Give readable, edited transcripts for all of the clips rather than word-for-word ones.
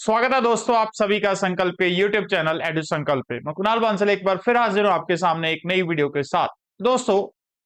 स्वागत है दोस्तों आप सभी का संकल्प के यूट्यूब चैनल एडु संकल्प पे। मैं कुणाल बांसल एक बार फिर हाजिर हूं आपके सामने एक नई वीडियो के साथ। दोस्तों,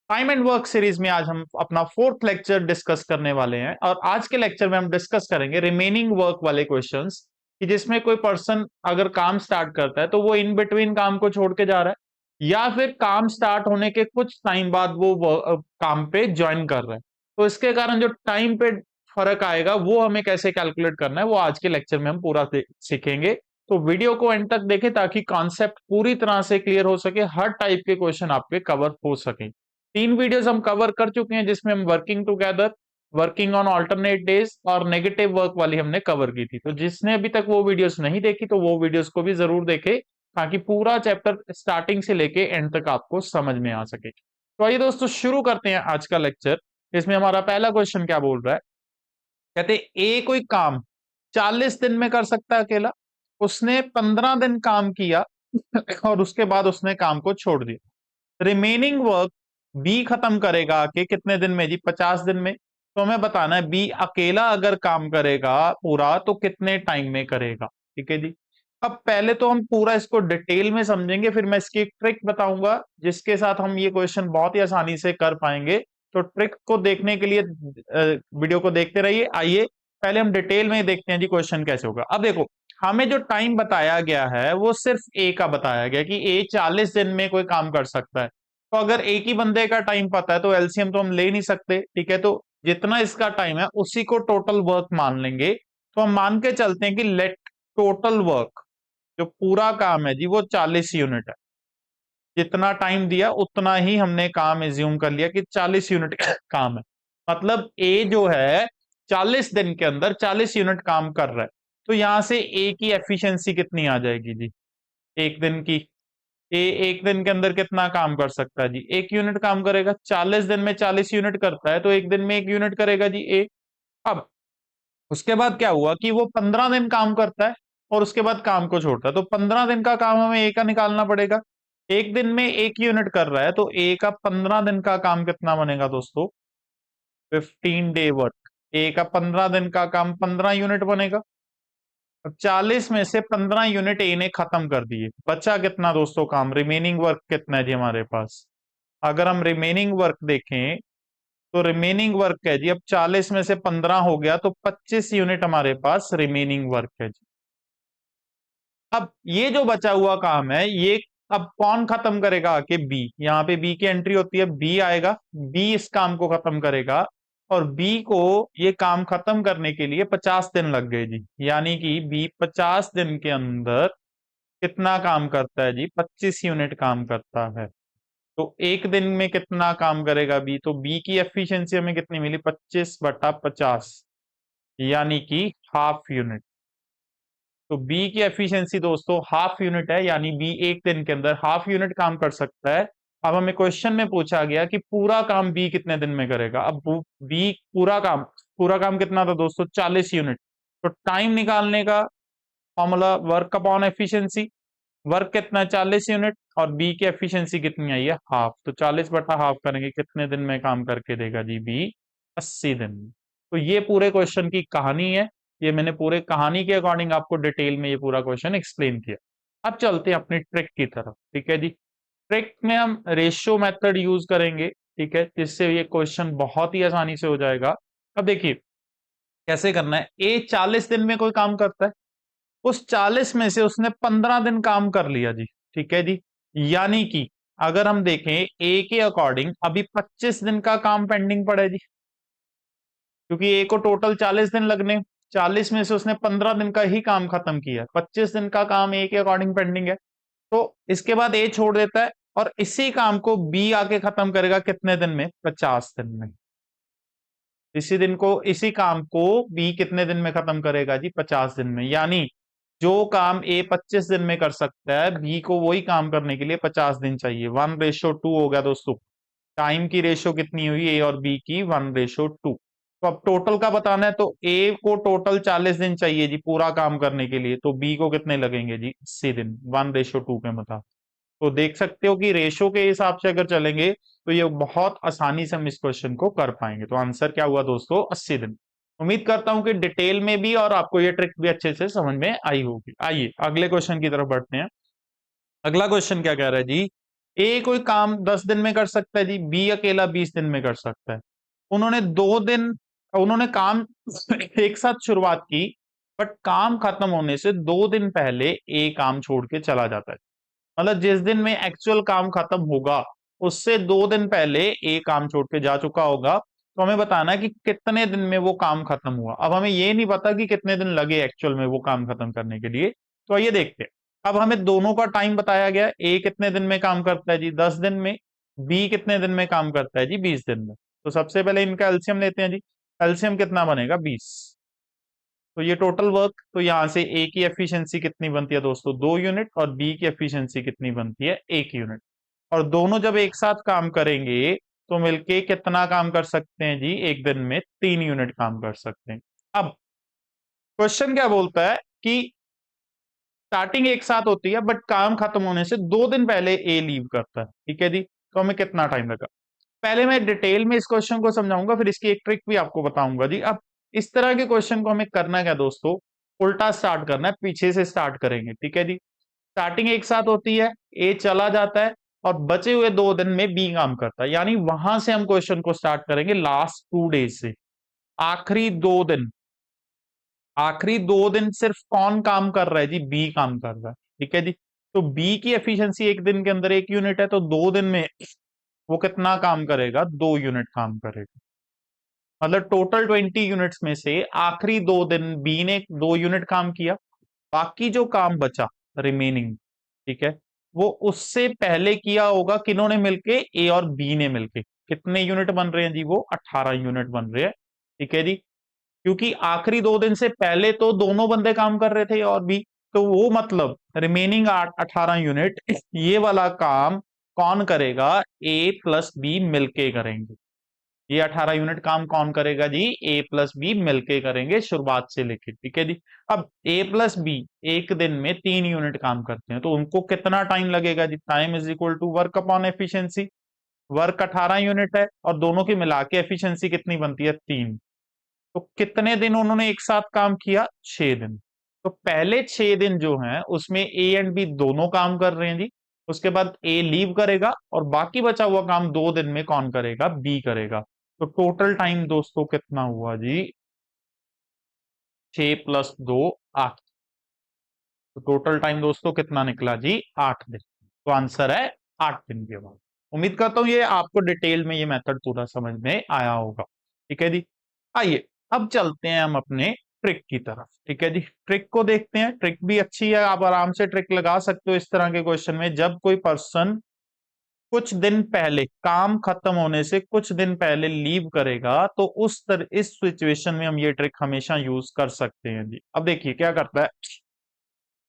टाइम एंड वर्क सीरीज में आज हम अपना फोर्थ लेक्चर डिस्कस करने वाले हैं और आज के लेक्चर में हम डिस्कस करेंगे रिमेनिंग वर्क वाले क्वेश्चंस कि जिसमें कोई पर्सन अगर काम स्टार्ट करता है तो वो इन बिटवीन काम को छोड़ के जा रहा है या फिर काम स्टार्ट होने के कुछ टाइम बाद वो काम पे ज्वाइन कर रहा है। तो इसके कारण जो टाइम पे फर्क आएगा वो हमें कैसे कैलकुलेट करना है वो आज के लेक्चर में हम पूरा सीखेंगे। तो वीडियो को एंड तक देखें ताकि कॉन्सेप्ट पूरी तरह से क्लियर हो सके, हर टाइप के क्वेश्चन आपके कवर हो सके। 3 वीडियोस हम कवर कर चुके हैं जिसमें हम working together, working on alternate days और नेगेटिव वर्क वाली हमने कवर की थी। तो जिसने अभी तक वो वीडियोस नहीं देखी तो वो वीडियोस को भी जरूर देखे ताकि पूरा चैप्टर स्टार्टिंग से लेके एंड तक आपको समझ में आ सके। तो आइए दोस्तों शुरू करते हैं आज का लेक्चर। इसमें हमारा पहला क्वेश्चन क्या बोल रहा है? कहते ए कोई काम 40 दिन में कर सकता है अकेला। उसने 15 दिन काम किया और उसके बाद उसने काम को छोड़ दिया। रिमेनिंग वर्क बी खत्म करेगा आके कितने दिन में जी? 50 दिन में। तो हमें बताना है बी अकेला अगर काम करेगा पूरा तो कितने टाइम में करेगा। ठीक है जी। अब पहले तो हम पूरा इसको डिटेल में समझेंगे, फिर मैं इसकी एक ट्रिक बताऊंगा जिसके साथ हम ये क्वेश्चन बहुत ही आसानी से कर पाएंगे। तो ट्रिक को देखने के लिए वीडियो को देखते रहिए। आइए पहले हम डिटेल में देखते हैं जी क्वेश्चन कैसे होगा। अब देखो, हमें जो टाइम बताया गया है वो सिर्फ ए का बताया गया कि ए 40 दिन में कोई काम कर सकता है। तो अगर एक ही बंदे का टाइम पता है तो एलसीएम तो हम ले नहीं सकते। ठीक है, तो जितना इसका टाइम है उसी को टोटल वर्क मान लेंगे। तो हम मान के चलते हैं कि लेट टोटल वर्क, जो पूरा काम है जी, वो 40 यूनिट है। जितना टाइम दिया उतना ही हमने काम एज्यूम कर लिया कि 40 यूनिट काम है। मतलब ए जो है 40 दिन के अंदर 40 यूनिट काम कर रहा है। तो यहां से ए की एफिशिएंसी कितनी आ जाएगी जी? एक दिन की। ए एक दिन के अंदर कितना काम कर सकता है जी? 1 यूनिट काम करेगा। 40 दिन में 40 यूनिट करता है तो एक दिन में 1 यूनिट करेगा जी ए। अब उसके बाद क्या हुआ कि वो 15 दिन काम करता है और उसके बाद काम को छोड़ता है। तो 15 दिन का काम हमें ए का निकालना पड़ेगा। एक दिन में 1 यूनिट कर रहा है तो ए का 15 दिन का काम कितना बनेगा दोस्तों? 15 डे वर्क। ए का 15 दिन का काम 15 यूनिट बनेगा। अब 40 में से 15 यूनिट ए ने खत्म कर दिए। बचा कितना दोस्तों काम? रिमेनिंग वर्क कितना है जी हमारे पास? अगर हम रिमेनिंग वर्क देखें तो रिमेनिंग वर्क है जी, अब 40 में से 15 हो गया तो 25 यूनिट हमारे पास रिमेनिंग वर्क है जी। अब ये जो बचा हुआ काम है ये अब कौन खत्म करेगा? कि बी। यहाँ पे बी की एंट्री होती है, बी आएगा, बी इस काम को खत्म करेगा। और बी को ये काम खत्म करने के लिए 50 दिन लग गए जी। यानी कि बी 50 दिन के अंदर कितना काम करता है जी? 25 यूनिट काम करता है। तो एक दिन में कितना काम करेगा बी? तो बी की एफिशिएंसी हमें कितनी मिली? 25/50, यानी कि हाफ यूनिट। तो बी की एफिशिएंसी दोस्तों हाफ यूनिट है, यानी बी एक दिन के अंदर हाफ यूनिट काम कर सकता है। अब हमें क्वेश्चन में पूछा गया कि पूरा काम बी कितने दिन में करेगा। अब बी पूरा काम कितना था दोस्तों? 40 यूनिट। तो टाइम निकालने का formula work upon efficiency. Work कितना है? 40 यूनिट। और बी की एफिशिएंसी कितनी आई है? हाफ। तो 40/हाफ करेंगे, कितने दिन में काम करके देगा जी बी? 80 दिन। तो ये पूरे क्वेश्चन की कहानी है। ये मैंने पूरे कहानी के अकॉर्डिंग आपको डिटेल में ये पूरा क्वेश्चन एक्सप्लेन किया। अब चलते हैं अपनी ट्रिक की तरफ। ठीक है जी। ट्रिक में हम रेशियो मेथड यूज करेंगे। ठीक है, जिससे ये क्वेश्चन बहुत ही आसानी से हो जाएगा। अब देखिए कैसे करना है। ए 40 दिन में कोई काम करता है, उस 40 में से उसने 15 दिन काम कर लिया जी। ठीक है जी। यानी कि अगर हम देखें ए के अकॉर्डिंग अभी 25 दिन का काम पेंडिंग पड़ा है जी, क्योंकि ए को टोटल 40 दिन लगने। 40 में से उसने 15 दिन का ही काम खत्म किया, 25 दिन का काम ए के अकॉर्डिंग पेंडिंग है। तो इसके बाद ए छोड़ देता है और इसी काम को बी आके खत्म करेगा कितने दिन में? 50 दिन में। इसी काम को बी कितने दिन में खत्म करेगा जी? 50 दिन में। यानी जो काम ए 25 दिन में कर सकता है बी को वही काम करने के लिए 50 दिन चाहिए। 1:2 हो गया दोस्तों। टाइम की रेशियो कितनी हुई? ए और बी की 1:2। तो अब टोटल का बताना है तो ए को टोटल 40 दिन चाहिए जी पूरा काम करने के लिए, तो बी को कितने लगेंगे जी? 80 दिन। 1:2 के मुताबिक। तो देख सकते हो कि रेशो के हिसाब से अगर चलेंगे तो ये बहुत आसानी से हम इस क्वेश्चन को कर पाएंगे। तो आंसर क्या हुआ दोस्तों? 80 दिन। उम्मीद करता हूं कि डिटेल में भी और आपको ये ट्रिक भी अच्छे से समझ में आई होगी। आइए अगले क्वेश्चन की तरफ बढ़ते हैं। अगला क्वेश्चन क्या कह रहा है जी, ए कोई काम 10 दिन में कर सकता है जी, बी अकेला 20 दिन में कर सकता है। उन्होंने 2 दिन, उन्होंने काम एक साथ शुरुआत की, बट काम खत्म होने से 2 दिन पहले ए काम छोड़ के चला जाता है। मतलब जिस दिन में एक्चुअल काम खत्म होगा उससे 2 दिन पहले ए काम छोड़ के जा चुका होगा। तो हमें बताना है कि कितने दिन में वो काम खत्म हुआ। अब हमें ये नहीं पता कि कितने दिन लगे एक्चुअल में वो काम खत्म करने के लिए। तो आइए देखते हैं। अब हमें दोनों का टाइम बताया गया, ए कितने दिन में काम करता है जी 10 दिन में, बी कितने दिन में काम करता है जी 20 दिन में। तो सबसे पहले इनका एलसीएम लेते हैं जी। एलसीएम कितना बनेगा 20। तो ये टोटल वर्क, तो यहां से ए की एफिशिएंसी कितनी बनती है दोस्तों 2 यूनिट, और बी की एफिशिएंसी कितनी बनती है 1 यूनिट। और दोनों जब एक साथ काम करेंगे तो मिलके कितना काम कर सकते हैं जी, एक दिन में 3 यूनिट काम कर सकते हैं। अब क्वेश्चन क्या बोलता है कि स्टार्टिंग एक साथ होती है बट काम खत्म होने से 2 दिन पहले ए लीव करता है, ठीक है जी। तो हमें कितना टाइम लगा, पहले मैं डिटेल में इस क्वेश्चन को समझाऊंगा, फिर इसकी एक ट्रिक भी आपको बताऊंगा जी। अब इस तरह के क्वेश्चन को हमें करना क्या दोस्तों, उल्टा स्टार्ट करना है, पीछे से स्टार्ट करेंगे, ठीक है जी। स्टार्टिंग एक साथ होती है, ए चला जाता है और बचे हुए 2 दिन में बी काम करता है, यानी वहां से हम क्वेश्चन को स्टार्ट करेंगे लास्ट 2 डेज से। आखिरी 2 दिन, आखिरी 2 दिन सिर्फ कौन काम कर रहा है जी, बी काम कर रहा है, ठीक है जी। तो बी की एफिशिएंसी एक दिन के अंदर 1 यूनिट है, तो 2 दिन में वो कितना काम करेगा, 2 यूनिट काम करेगा। मतलब टोटल 20 यूनिट्स में से आखिरी 2 दिन बी ने 2 यूनिट काम किया, बाकी जो काम बचा रिमेनिंग, ठीक है, वो उससे पहले किया होगा किन्होंने मिलके, ए और बी ने मिलके। कितने यूनिट बन रहे हैं जी, वो 18 यूनिट बन रहे हैं, ठीक है जी। क्योंकि आखिरी 2 दिन से पहले तो दोनों बंदे काम कर रहे थे, ए और बी, तो वो मतलब रिमेनिंग 18 यूनिट ये वाला काम कौन करेगा, ए प्लस बी मिलके करेंगे। ये 18 यूनिट काम कौन करेगा जी, ए प्लस बी मिलके करेंगे शुरुआत से लेके, ठीक है जी। अब ए प्लस बी एक दिन में 3 यूनिट काम करते हैं, तो उनको कितना टाइम लगेगा जी, time is equal to work upon efficiency. Work 18 unit है और दोनों की मिला के एफिशिएंसी कितनी बनती है 3। तो कितने दिन उन्होंने एक साथ काम किया, 6 दिन। तो पहले 6 दिन जो हैं उसमें ए एंड बी दोनों काम कर रहे हैं जी। उसके बाद ए लीव करेगा और बाकी बचा हुआ काम 2 दिन में कौन करेगा, बी करेगा। तो टोटल टाइम दोस्तों कितना हुआ जी, 6 + 2 8। तो टोटल टाइम दोस्तों कितना निकला जी, 8 दिन। तो आंसर है 8 दिन के बाद। उम्मीद करता हूं ये आपको डिटेल में ये मेथड पूरा समझ में आया होगा, ठीक है जी। आइए अब चलते हैं हम अपने ट्रिक की तरफ, ठीक है जी। ट्रिक को देखते हैं, ट्रिक भी अच्छी है, आप आराम से ट्रिक लगा सकते हो इस तरह के क्वेश्चन में। जब कोई पर्सन कुछ दिन पहले, काम खत्म होने से कुछ दिन पहले लीव करेगा, तो इस सिचुएशन में हम ये ट्रिक हमेशा यूज कर सकते हैं जी। अब देखिए क्या करता है,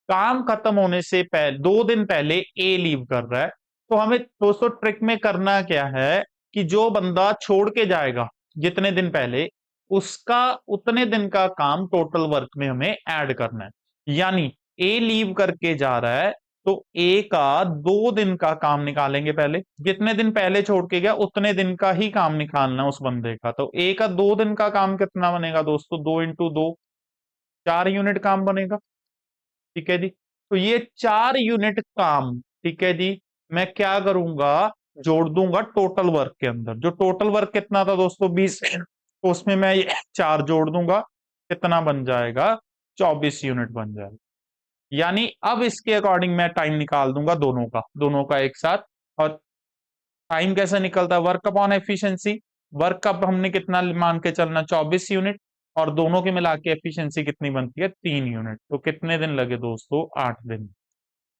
काम खत्म होने से पहले 2 दिन पहले ए लीव कर रहा है। तो हमें दोस्तों ट्रिक में करना क्या है कि जो बंदा छोड़ के जाएगा जितने दिन पहले, उसका उतने दिन का काम टोटल वर्क में हमें ऐड करना है। यानी ए लीव करके जा रहा है, तो ए का 2 दिन का काम निकालेंगे पहले, जितने दिन पहले छोड़ के गया उतने दिन का ही काम निकालना है उस बंदे का। तो ए का 2 दिन का काम कितना बनेगा दोस्तों, 2 × 2 4 यूनिट काम बनेगा, ठीक है जी। तो ये 4 यूनिट काम, ठीक है जी, मैं क्या करूंगा, जोड़ दूंगा टोटल वर्क के अंदर। जो टोटल वर्क कितना था दोस्तों 20, तो उसमें मैं ये 4 जोड़ दूंगा, कितना बन जाएगा, 24 यूनिट बन जाएगा। यानी अब इसके अकॉर्डिंग मैं टाइम निकाल दूंगा दोनों का एक साथ। और टाइम कैसे निकलता है, work upon efficiency. Work up हमने कितना मान के चलना, 24 यूनिट, और दोनों के मिला के एफिशिएंसी कितनी बनती है 3 यूनिट। तो कितने दिन लगे दोस्तों, 8 दिन।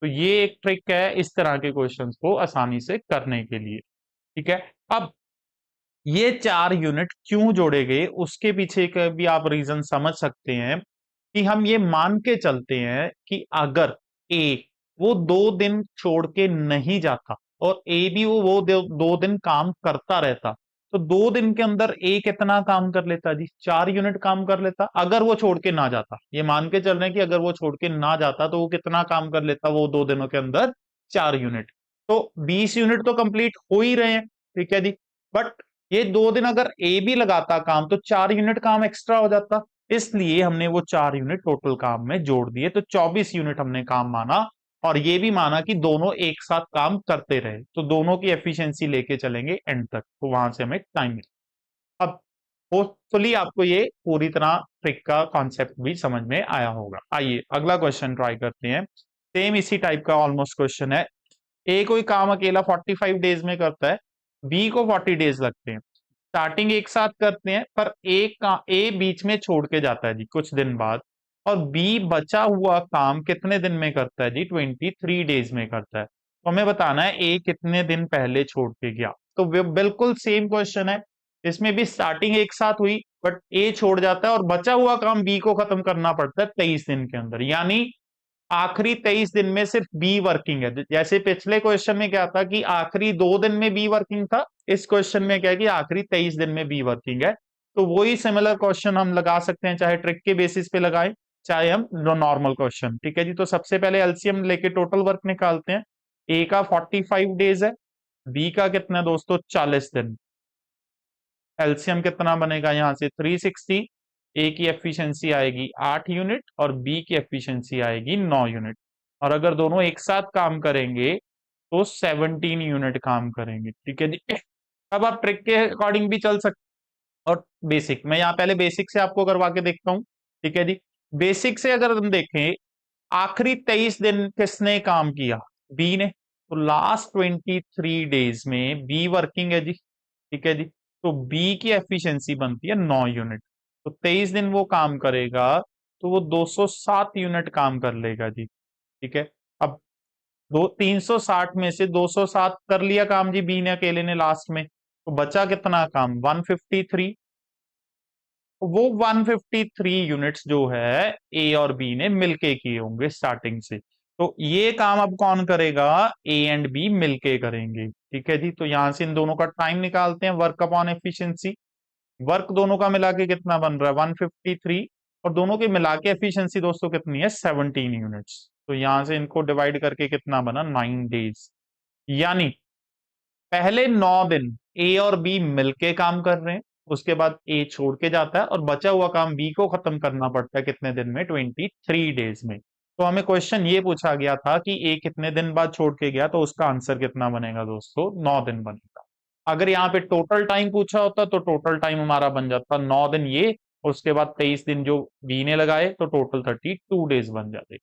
तो ये एक ट्रिक है इस तरह के क्वेश्चंस को आसानी से करने के लिए, ठीक है। अब ये 4 यूनिट क्यों जोड़े गए उसके पीछे का भी आप रीजन समझ सकते हैं। कि हम ये मान के चलते हैं कि अगर ए वो 2 दिन छोड़ के नहीं जाता और ए भी वो 2 दिन काम करता रहता, तो 2 दिन के अंदर ए कितना काम कर लेता जी, 4 यूनिट काम कर लेता। अगर वो छोड़ के ना जाता, ये मान के चल रहे हैं कि अगर वो छोड़ के ना जाता तो वो कितना काम कर लेता, वो 2 दिनों के अंदर 4 यूनिट। तो 20 यूनिट तो कंप्लीट हो ही रहे हैं, ठीक है जी। बट ये 2 दिन अगर ए भी लगाता काम तो 4 यूनिट काम एक्स्ट्रा हो जाता, इसलिए हमने वो 4 यूनिट टोटल काम में जोड़ दिए, तो 24 यूनिट हमने काम माना। और ये भी माना कि दोनों एक साथ काम करते रहे, तो दोनों की एफिशिएंसी लेके चलेंगे एंड तक, तो वहां से हमें टाइम मिला। अब होपफुली आपको ये पूरी तरह ट्रिक का कॉन्सेप्ट भी समझ में आया होगा। आइए अगला क्वेश्चन ट्राई करते हैं। सेम इसी टाइप का ऑलमोस्ट क्वेश्चन है। ए कोई काम अकेला 45 डेज में करता है, बी को 40 डेज लगते हैं। स्टार्टिंग एक साथ करते हैं, पर ए बीच में छोड़ के जाता है जी कुछ दिन बाद। और बी बचा हुआ काम कितने दिन में करता है जी? 23 डेज में करता है। तो हमें बताना है ए कितने दिन पहले छोड़ के गया। तो बिल्कुल सेम क्वेश्चन है, इसमें भी स्टार्टिंग एक साथ हुई, बट ए छोड़ जाता है और बचा हुआ काम बी को खत्म करना पड़ता है 23 दिन के अंदर। यानी आखिरी 23 दिन में सिर्फ बी वर्किंग है। जैसे पिछले क्वेश्चन में क्या था कि आखिरी 2 दिन में बी वर्किंग था, इस क्वेश्चन में क्या है कि आखिरी 23 दिन में बी वर्किंग है। तो वही सिमिलर क्वेश्चन हम लगा सकते हैं, चाहे ट्रिक के बेसिस पे लगाएं, चाहे हम नॉर्मल क्वेश्चन। ठीक है जी, तो सबसे पहले एलसीएम लेके टोटल वर्क निकालते हैं। ए का 45 डेज है, बी का कितना है दोस्तों? 40 दिन। एलसीएम कितना बनेगा यहाँ से? 360। ए की एफिशिएंसी आएगी 8 यूनिट और बी की एफिशिएंसी आएगी 9 यूनिट। और अगर दोनों एक साथ काम करेंगे तो 17 यूनिट काम करेंगे। ठीक है जी। अब आप ट्रिक के अकॉर्डिंग भी चल सकते, और बेसिक, मैं यहाँ पहले बेसिक से आपको करवा के देखता हूँ। ठीक है जी। बेसिक से अगर हम देखें, आखिरी 23 दिन किसने काम किया? बी ने। तो लास्ट 23 डेज में बी वर्किंग है जी। ठीक है जी। तो बी की एफिशिएंसी बनती है 9 यूनिट। तो 23 दिन वो काम करेगा, तो वो 207 यूनिट काम कर लेगा जी। ठीक है। अब दो 360 में से 207 कर लिया काम जी बी ने अकेले ने लास्ट में, तो बचा कितना काम? 153। वो 153 यूनिट्स जो है ए और बी ने मिलके किए होंगे स्टार्टिंग से। तो ये काम अब कौन करेगा? ए एंड बी मिलके करेंगे। ठीक है जी। तो यहां से इन दोनों का टाइम निकालते हैं, वर्क अपॉन एफिशिएंसी। वर्क दोनों का मिला के कितना बन रहा है? 153। और दोनों के मिला के एफिशिएंसी दोस्तों कितनी है? 17 यूनिट्स। तो यहां से इनको डिवाइड करके कितना बना? 9 डेज। यानी पहले 9 दिन ए और बी मिलके काम कर रहे हैं, उसके बाद ए छोड़ के जाता है और बचा हुआ काम बी को खत्म करना पड़ता है कितने दिन में? 23 डेज में। तो हमें क्वेश्चन ये पूछा गया था कि ए कितने दिन बाद छोड़ के गया, तो उसका आंसर कितना बनेगा दोस्तों? 9 दिन बनेगा। अगर यहाँ पे टोटल टाइम पूछा होता तो टोटल टाइम हमारा बन जाता 9 दिन ये, और उसके बाद 23 दिन जो बी ने लगाए, तो टोटल 32 डेज बन जाते।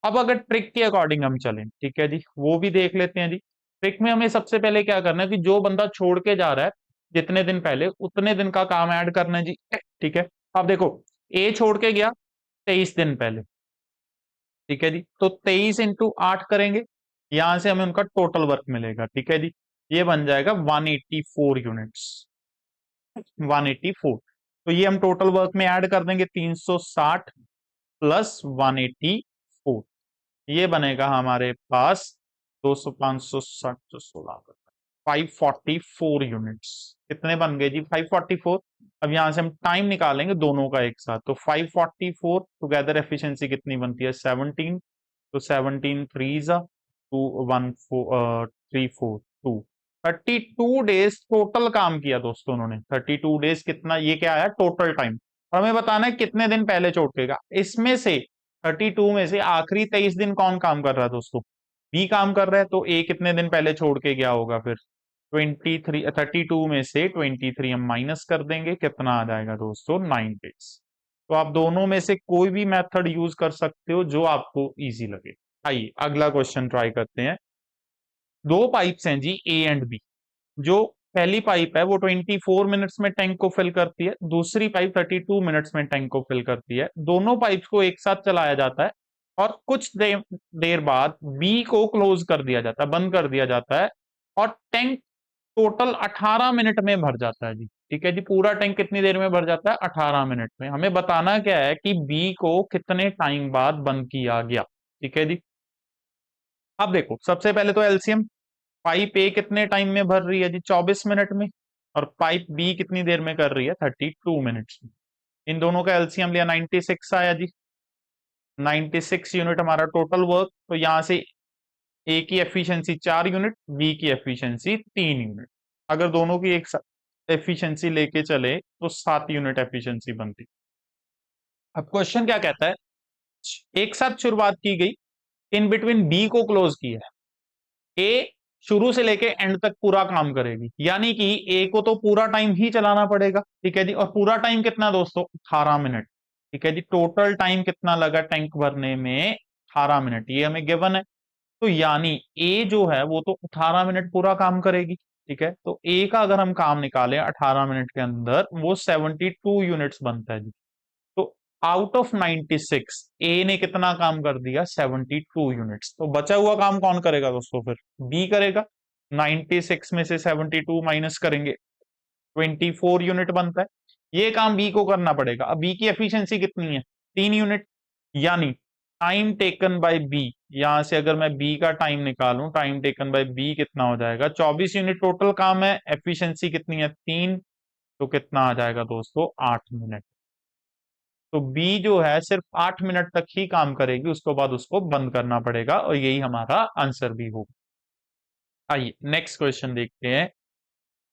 अब अगर ट्रिक के अकॉर्डिंग हम चलें, ठीक है जी, वो भी देख लेते हैं जी। ट्रिक में हमें सबसे पहले क्या करना है कि जो बंदा छोड़ के जा रहा है जितने दिन पहले, उतने दिन का काम ऐड करना है जी। ठीक है। अब देखो, ए छोड़ के गया 23 दिन पहले। ठीक है जी। तो 23 × 8 करेंगे, यहां से हमें उनका टोटल वर्क मिलेगा। ठीक है जी। ये बन जाएगा 184 यूनिट्स। 184। तो ये हम टोटल वर्क में ऐड कर देंगे 360 प्लस 184। ये बनेगा हमारे पास 200, 560, 16, 544 यूनिट्स। कितने बन गए जी? 544। अब यहां से हम टाइम निकालेंगे दोनों का एक साथ, तो 544 टुगेदर एफिशिएंसी कितनी बनती है? 17। तो 17 थ्री जा 2 1 4 3 4 2, 32 डेज टोटल काम किया दोस्तों उन्होंने। 32 डेज कितना, ये क्या आया? Total time. और हमें बताना है कितने दिन पहले छोड़ेगा। इसमें से 32 में से आखिरी 23 दिन कौन काम कर रहा है दोस्तों? बी काम कर रहा है। तो ए कितने दिन पहले छोड़ के गया होगा फिर? 32 में से 23 हम माइनस कर देंगे, कितना आ जाएगा दोस्तों? 9 डेज। तो आप दोनों में से कोई भी मेथड यूज कर सकते हो जो आपको इजी लगे। आइए अगला क्वेश्चन ट्राई करते हैं। दो पाइप्स हैं जी, ए एंड बी। जो पहली पाइप है वो 24 मिनट्स में टैंक को फिल करती है, दूसरी पाइप 32 मिनट्स में टैंक को फिल करती है। दोनों पाइप्स को एक साथ चलाया जाता है और कुछ देर बाद बी को क्लोज कर दिया जाता है, बंद कर दिया जाता है, और टैंक टोटल 18 मिनट में भर जाता है जी। ठीक है जी। पूरा टैंक कितनी देर में भर जाता है? 18 मिनट में। हमें बताना क्या है कि बी को कितने टाइम बाद बंद किया गया। ठीक है जी। अब देखो, सबसे पहले तो एलसीएम, पाइप ए कितने टाइम में भर रही है जी? 24 मिनट में। और पाइप बी कितनी देर में कर रही है? 32 मिनट्स में। इन दोनों का एलसीएम लिया, 96 आया जी। 96 यूनिट हमारा टोटल वर्क। तो यहां से ए की एफिशिएंसी 4 यूनिट, बी की एफिशिएंसी 3 यूनिट। अगर दोनों की एक साथ एफिशिएंसी लेके चले तो 7 यूनिट एफिशिएंसी बनती। अब क्वेश्चन क्या कहता है, एक साथ शुरुआत की गई, इन बिटवीन बी को क्लोज किया है। ए शुरू से लेके एंड तक पूरा काम करेगी, यानी कि ए को तो पूरा टाइम ही चलाना पड़ेगा, ठीक है जी। और पूरा टाइम कितना दोस्तों, 18 मिनट, ठीक है जी। टोटल टाइम कितना लगा टैंक भरने में, 18 मिनट, ये हमें गिवन है। तो यानी ए जो है वो तो 18 मिनट पूरा काम करेगी, ठीक है। तो ए का अगर हम काम निकालें 18 मिनट के अंदर, वो 72 यूनिट्स बनता है जी। तो आउट ऑफ 96 ए ने कितना काम कर दिया, 72 यूनिट्स। तो बचा हुआ काम कौन करेगा दोस्तों, फिर बी करेगा। 96 में से 72 माइनस करेंगे, 24 यूनिट बनता है। ये काम बी को करना पड़ेगा। अब बी की एफिशिएंसी कितनी है, 3 यूनिट। यानी टाइम टेकन बाय बी, यहां से अगर मैं बी का टाइम निकालूं, टाइम टेकन बाय बी कितना हो जाएगा, 24 यूनिट टोटल काम है, एफिशिएंसी कितनी है, 3। तो कितना आ जाएगा दोस्तों, 8 मिनट। तो बी जो है सिर्फ 8 मिनट तक ही काम करेगी, उसके बाद उसको बंद करना पड़ेगा, और यही हमारा आंसर भी होगा। आइए नेक्स्ट क्वेश्चन देखते हैं।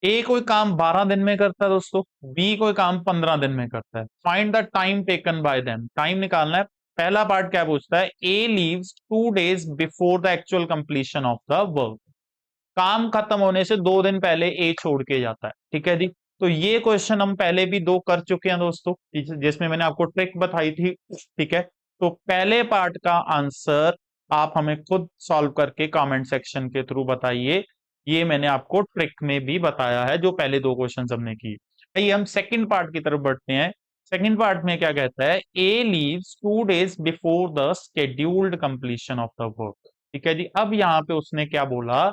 ए कोई काम 12 दिन में करता है दोस्तों, बी कोई काम 15 दिन में करता है। Find the time taken by them, time निकालना है। पहला पार्ट क्या पूछता है, A leaves 2 days before the actual completion of the work. काम खत्म होने से 2 दिन पहले ए छोड़ के जाता है, ठीक है जी। तो ये क्वेश्चन हम पहले भी दो कर चुके हैं दोस्तों, जिसमें मैंने आपको ट्रिक बताई थी, ठीक है। तो पहले पार्ट का आंसर आप हमें खुद सॉल्व करके कमेंट सेक्शन के थ्रू बताइए। ये मैंने आपको ट्रिक में भी बताया है, जो पहले दो क्वेश्चन हमने की। आइए हम सेकंड पार्ट की तरफ बढ़ते हैं। सेकंड पार्ट में क्या कहता है, A leaves 2 days before the scheduled completion of the work, ठीक है जी। अब यहाँ पे उसने क्या बोला,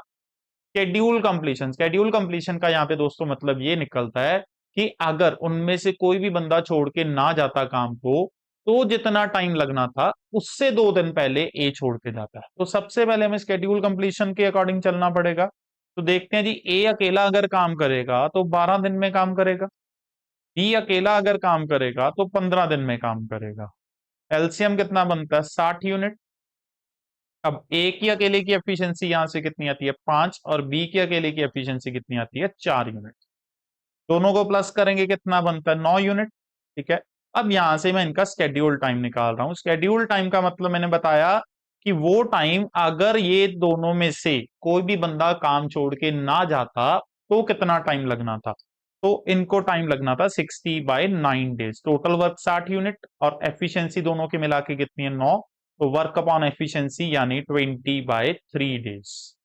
शेड्यूल कंप्लीशन। शेड्यूल कंप्लीशन का यहाँ पे दोस्तों मतलब ये निकलता है कि अगर उनमें से कोई भी बंदा छोड़ के ना जाता काम को, तो जितना टाइम लगना था उससे 2 दिन पहले ए छोड़ के जाता है। तो सबसे पहले हमें शेड्यूल कंप्लीशन के अकॉर्डिंग चलना पड़ेगा। तो देखते हैं जी, ए अकेला अगर काम करेगा तो 12 दिन में काम करेगा, बी अकेला अगर काम करेगा तो 15 दिन में काम करेगा। एलसीएम कितना बनता है, 60 यूनिट। अब ए की अकेले की एफिशिएंसी यहां से कितनी आती है, 5, और बी की अकेले की एफिशिएंसी कितनी आती है, 4 यूनिट। दोनों को प्लस करेंगे कितना बनता है, 9 यूनिट, ठीक है। अब यहां से मैं इनका स्केड्यूल टाइम निकाल रहा हूं। स्केड्यूल टाइम का मतलब मैंने बताया कि वो टाइम अगर ये दोनों में से कोई भी बंदा काम छोड़ के ना जाता तो कितना टाइम लगना था। तो इनको टाइम लगना था 60/9 डेज। टोटल वर्क 60 यूनिट, और एफिशिएंसी दोनों की मिला के कितनी है, 9। तो वर्क अपॉन एफिशिएंसी यानी 20/3 डेज।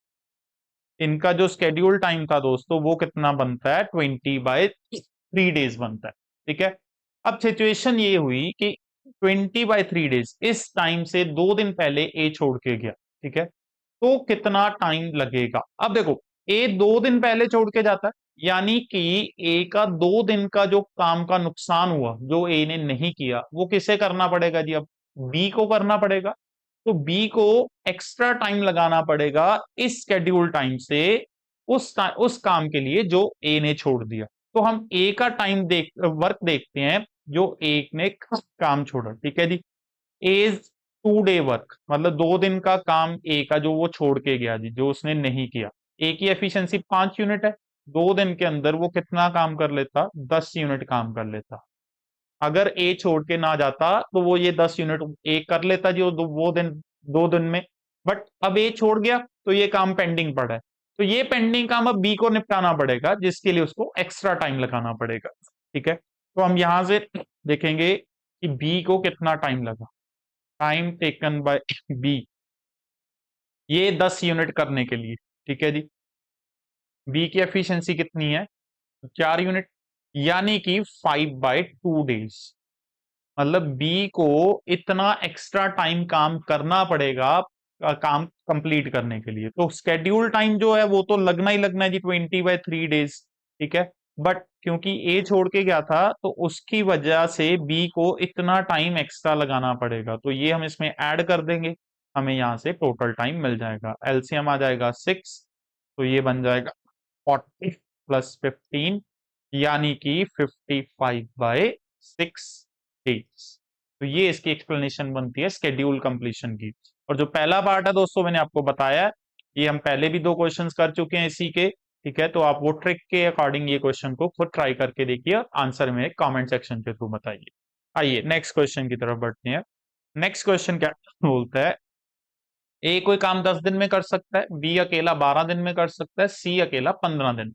इनका जो स्केड्यूल टाइम था दोस्तों वो कितना बनता है, 20/3 डेज बनता है, ठीक है। अब सिचुएशन ये हुई कि 20/3 डेज इस टाइम से 2 दिन पहले ए छोड़ के गया, ठीक है। तो कितना टाइम लगेगा। अब देखो, ए 2 दिन पहले छोड़ के जाता है, यानी कि ए का 2 दिन का जो काम का नुकसान हुआ, जो ए ने नहीं किया, वो किसे करना पड़ेगा जी, अब बी को करना पड़ेगा। तो बी को एक्स्ट्रा टाइम लगाना पड़ेगा इस शेड्यूल टाइम से, उस काम के लिए जो ए ने छोड़ दिया। तो हम ए का टाइम वर्क देखते हैं, जो ए ने काम छोड़ा, ठीक है जी। एज 2 डे वर्क, मतलब 2 दिन का काम ए का जो वो छोड़ के गया जी, जो उसने नहीं किया। ए की एफिशिएंसी 5 यूनिट है, 2 दिन के अंदर वो कितना काम कर लेता, 10 यूनिट काम कर लेता। अगर ए छोड़ के ना जाता तो वो ये 10 यूनिट ए कर लेता जी, वो दिन 2 दिन में। बट अब ए छोड़ गया तो ये काम पेंडिंग पड़ा है। तो ये पेंडिंग काम अब बी को निपटाना पड़ेगा, जिसके लिए उसको एक्स्ट्रा टाइम लगाना पड़ेगा, ठीक है। तो हम यहां से देखेंगे कि बी को कितना टाइम लगा। टाइम टेकन बाय बी, ये 10 यूनिट करने के लिए, ठीक है जी। बी की एफिशिएंसी कितनी है, 4 यूनिट, यानी कि 5/2 डेज। मतलब बी को इतना एक्स्ट्रा टाइम काम करना पड़ेगा काम कंप्लीट करने के लिए। तो स्केड्यूल टाइम जो है वो तो लगना ही लगना है जी, 20/3 डेज, ठीक है। बट क्योंकि ए छोड़ के गया था, तो उसकी वजह से बी को इतना टाइम एक्स्ट्रा लगाना पड़ेगा। तो ये हम इसमें ऐड कर देंगे, हमें यहां से टोटल टाइम मिल जाएगा। एलसीएम आ जाएगा 6, तो ये बन जाएगा 40 + 15, यानी कि 55/6 डेज। तो ये इसकी एक्सप्लेनेशन बनती है स्केड्यूल कंप्लीशन की। और जो पहला पार्ट है दोस्तों, मैंने आपको बताया, ये हम पहले भी दो क्वेश्चंस कर चुके हैं इसी के। ठीक है, तो आप वो ट्रिक के अकॉर्डिंग ये क्वेश्चन को खुद ट्राई करके देखिए और आंसर में कमेंट सेक्शन के थ्रू बताइए। आइए नेक्स्ट क्वेश्चन की तरफ बढ़ते हैं। नेक्स्ट क्वेश्चन क्या बोलता है, ए कोई काम 10 दिन में कर सकता है, बी अकेला 12 दिन में कर सकता है, सी अकेला 15 दिन।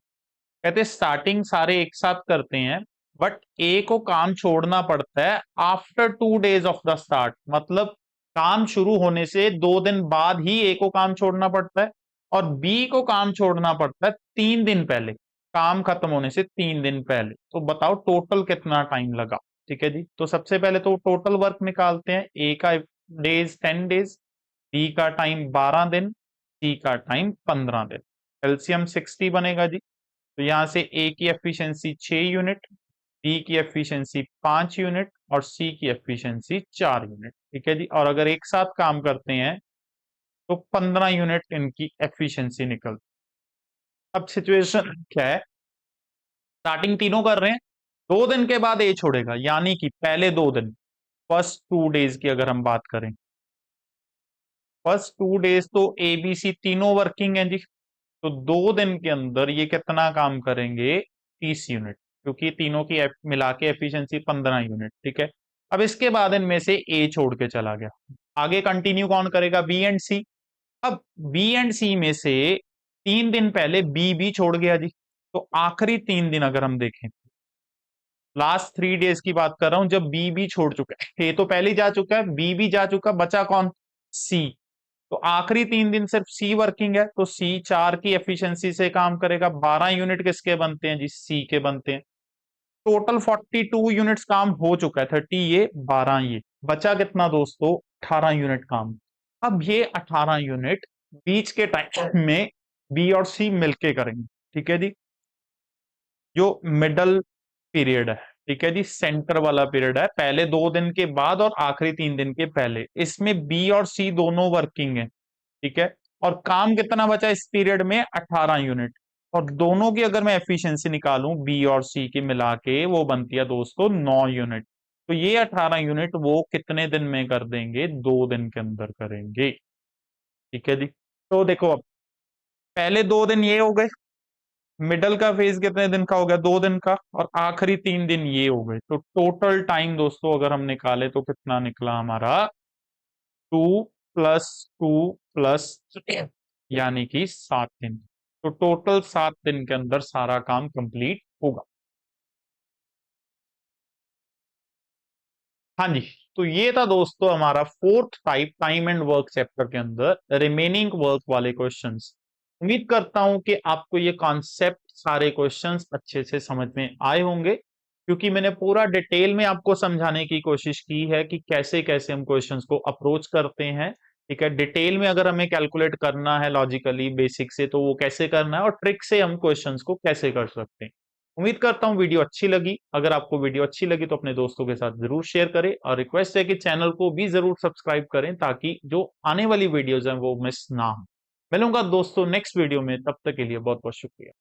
कहते स्टार्टिंग सारे एक साथ करते हैं, बट ए को काम छोड़ना पड़ता है after 2 days of the start, मतलब काम शुरू होने से 2 दिन बाद ही ए को काम छोड़ना पड़ता है, और बी को काम छोड़ना पड़ता है 3 दिन पहले, काम खत्म होने से 3 दिन पहले। तो बताओ टोटल कितना टाइम लगा। ठीक है जी, तो सबसे पहले तो टोटल वर्क निकालते हैं। ए का डेज 10 डेज, बी का टाइम 12 दिन, सी का टाइम 15 दिन। एलसीएम 60 बनेगा जी। तो यहां से ए की एफिशिएंसी 6 यूनिट, बी की एफिशिएंसी 5 यूनिट और सी की एफिशिएंसी 4 यूनिट। ठीक है जी, और अगर एक साथ काम करते हैं तो 15 यूनिट इनकी एफिशिएंसी निकल। अब सिचुएशन क्या है, स्टार्टिंग तीनों कर रहे हैं, 2 दिन के बाद ए छोड़ेगा, यानी कि पहले 2 दिन, फर्स्ट 2 डेज की अगर हम बात करें, फर्स्ट 2 डेज तो ए बी सी तीनों वर्किंग है जी। तो 2 दिन के अंदर ये कितना काम करेंगे, 30 यूनिट, क्योंकि तीनों की मिला के एफिशिएंसी 15 यूनिट। ठीक है, अब इसके बाद इनमें से ए छोड़ के चला गया, आगे कंटिन्यू कौन करेगा, बी एंड सी। अब बी एंड सी में से 3 दिन पहले बी भी छोड़ गया जी। तो आखिरी 3 दिन अगर हम देखें, लास्ट 3 डेज की बात कर रहा हूं, जब बी भी छोड़ चुका है, ए तो पहले ही जा चुका है, बी भी जा चुका, बचा कौन, सी। तो आखिरी 3 दिन सिर्फ सी वर्किंग है, तो सी 4 की एफिशिएंसी से काम करेगा। 12 यूनिट किसके बनते हैं जी, सी के बनते हैं। टोटल 42 यूनिट्स काम हो चुका है, 30 ये 12 ये, बचा कितना दोस्तों, 18 यूनिट काम। अब ये 18 यूनिट बीच के टाइम में बी और सी मिलके करेंगे। ठीक है जी, जो मिडल पीरियड है, ठीक है जी, सेंटर वाला पीरियड है, पहले 2 दिन के बाद और आखिरी 3 दिन के पहले, इसमें बी और सी दोनों वर्किंग है। ठीक है, और काम कितना बचा इस पीरियड में, 18 यूनिट। और दोनों की अगर मैं एफिशिएंसी निकालूं बी और सी की मिला के, वो बनती है दोस्तों 9 यूनिट। तो ये 18 यूनिट वो कितने दिन में कर देंगे, 2 दिन के अंदर करेंगे। ठीक है जी, तो देखो अब पहले 2 दिन ये हो गए, मिडल का फेज कितने दिन का हो गया, 2 दिन का, और आखिरी 3 दिन ये हो गए। तो टोटल टाइम दोस्तों अगर हम निकाले तो कितना निकला हमारा, 2 + 2 + यानी कि 7 दिन। तो टोटल 7 दिन के अंदर सारा काम कंप्लीट होगा। हाँ जी, तो ये था दोस्तों हमारा fourth type time and work chapter के अंदर रिमेनिंग वर्क वाले क्वेश्चंस। उम्मीद करता हूं कि आपको ये कॉन्सेप्ट सारे क्वेश्चंस अच्छे से समझ में आए होंगे, क्योंकि मैंने पूरा डिटेल में आपको समझाने की कोशिश की है कि कैसे कैसे हम क्वेश्चंस को अप्रोच करते हैं। ठीक है, डिटेल में अगर हमें कैलकुलेट करना है लॉजिकली बेसिक से, तो वो कैसे करना है, और ट्रिक से हम क्वेश्चंस को कैसे कर सकते हैं। उम्मीद करता हूं वीडियो अच्छी लगी। अगर आपको वीडियो अच्छी लगी तो अपने दोस्तों के साथ जरूर शेयर करें, और रिक्वेस्ट है कि चैनल को भी जरूर सब्सक्राइब करें, ताकि जो आने वाली वीडियोस हैं वो मिस ना हो। मिलूंगा दोस्तों नेक्स्ट वीडियो में, तब तक के लिए बहुत बहुत शुक्रिया।